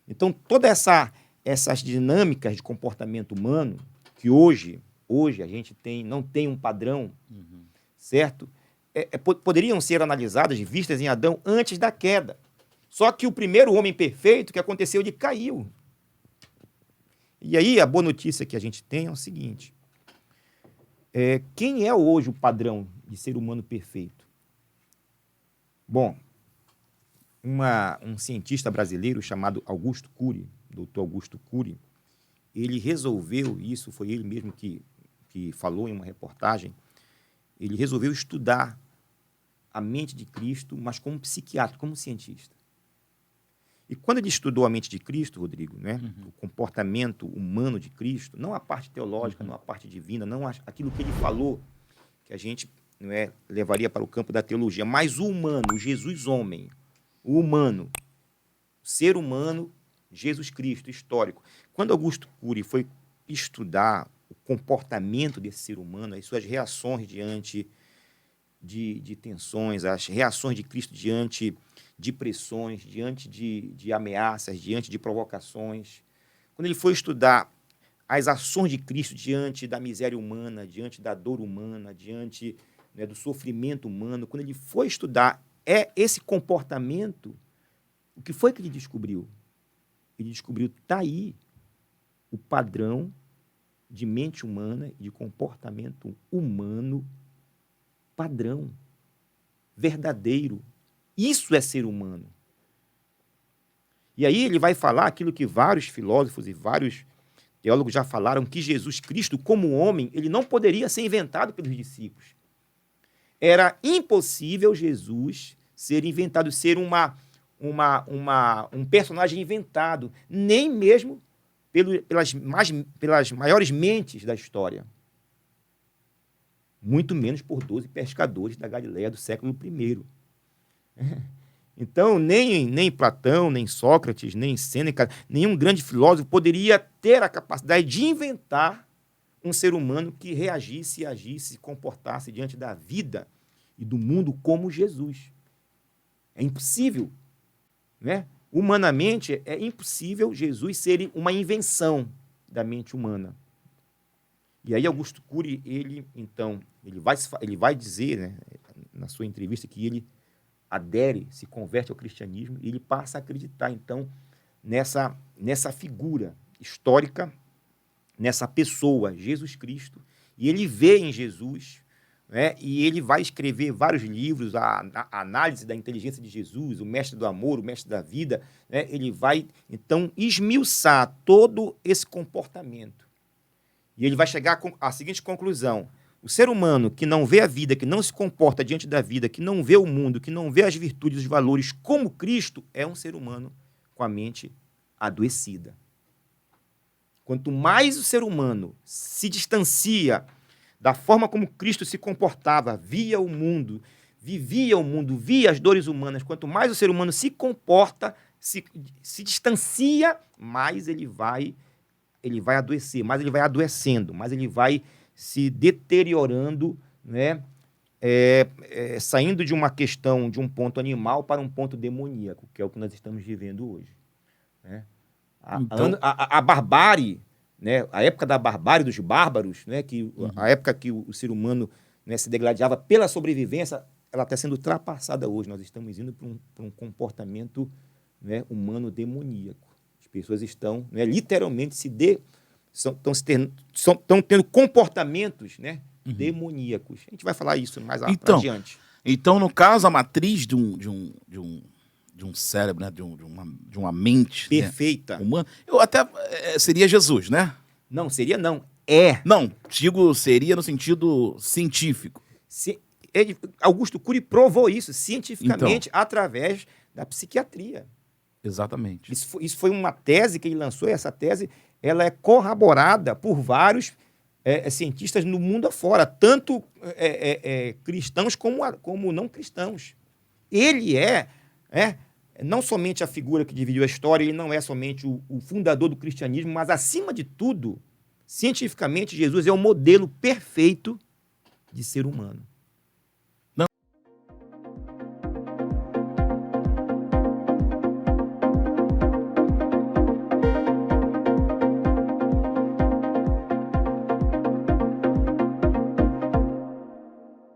Então, todas essas dinâmicas de comportamento humano, que hoje a gente não tem um padrão, certo? Poderiam ser analisadas, vistas em Adão antes da queda. Só que o primeiro homem perfeito que aconteceu, ele caiu. E aí, a boa notícia que a gente tem é o seguinte: quem é hoje o padrão de ser humano perfeito? Bom, um cientista brasileiro chamado Augusto Cury, doutor Augusto Cury, ele resolveu, isso foi ele mesmo que falou em uma reportagem, ele resolveu estudar a mente de Cristo, mas como psiquiatra, como cientista. E quando ele estudou a mente de Cristo, Rodrigo, né, o comportamento humano de Cristo, não a parte teológica, não a parte divina, não aquilo que ele falou, que a gente levaria para o campo da teologia, mas o humano, o Jesus homem, o humano, o ser humano, Jesus Cristo, histórico. Quando Augusto Cury foi estudar o comportamento desse ser humano, as suas reações diante de tensões, as reações de Cristo diante de pressões, diante de ameaças, diante de provocações, quando ele foi estudar as ações de Cristo diante da miséria humana, diante da dor humana, diante do sofrimento humano, quando ele foi estudar esse comportamento, o que foi que ele descobriu? Ele descobriu, está aí, o padrão de mente humana e de comportamento humano padrão, verdadeiro. Isso é ser humano. E aí ele vai falar aquilo que vários filósofos e vários teólogos já falaram, que Jesus Cristo, como homem, ele não poderia ser inventado pelos discípulos. Era impossível Jesus ser inventado, ser um personagem inventado, nem mesmo pelas maiores mentes da história. Muito menos por 12 pescadores da Galileia do século I. Então, nem Platão, nem Sócrates, nem Sêneca, nenhum grande filósofo poderia ter a capacidade de inventar um ser humano que reagisse, agisse, se comportasse diante da vida e do mundo como Jesus. É impossível, né? Humanamente, é impossível Jesus ser uma invenção da mente humana. E aí Augusto Cury, ele vai dizer, né, na sua entrevista, que ele adere, se converte ao cristianismo, e ele passa a acreditar, então, nessa figura histórica, nessa pessoa, Jesus Cristo, e ele vê em Jesus, né, e ele vai escrever vários livros, a análise da inteligência de Jesus, o mestre do amor, o mestre da vida, né, ele vai, então, esmiuçar todo esse comportamento. E ele vai chegar à seguinte conclusão: o ser humano que não vê a vida, que não se comporta diante da vida, que não vê o mundo, que não vê as virtudes, os valores como Cristo, é um ser humano com a mente adoecida. Quanto mais o ser humano se distancia da forma como Cristo se comportava, via o mundo, vivia o mundo, via as dores humanas, quanto mais o ser humano se comporta, se distancia, mais ele vai adoecer, mais ele vai adoecendo, mais ele vai se deteriorando, né? Saindo de uma questão de um ponto animal para um ponto demoníaco, que é o que nós estamos vivendo hoje, né? A barbárie, né? A época da barbárie dos bárbaros, né? A época que o ser humano, né, se degladiava pela sobrevivência, ela está sendo ultrapassada hoje. Nós estamos indo para um comportamento, né, humano demoníaco. As pessoas estão, né, literalmente estão tendo comportamentos, né, demoníacos. A gente vai falar isso mais adiante. Então, no caso, a matriz de um cérebro, né, de uma mente perfeita, né, humana, seria Jesus, né? Não, seria não. Não, digo, seria no sentido científico. Augusto Cury provou isso cientificamente, então, através da psiquiatria. Exatamente. Isso foi uma tese que ele lançou, e essa tese ela é corroborada por vários cientistas no mundo afora, tanto cristãos como não cristãos. Ele não somente a figura que dividiu a história, ele não é somente o fundador do cristianismo, mas, acima de tudo, cientificamente, Jesus é o modelo perfeito de ser humano.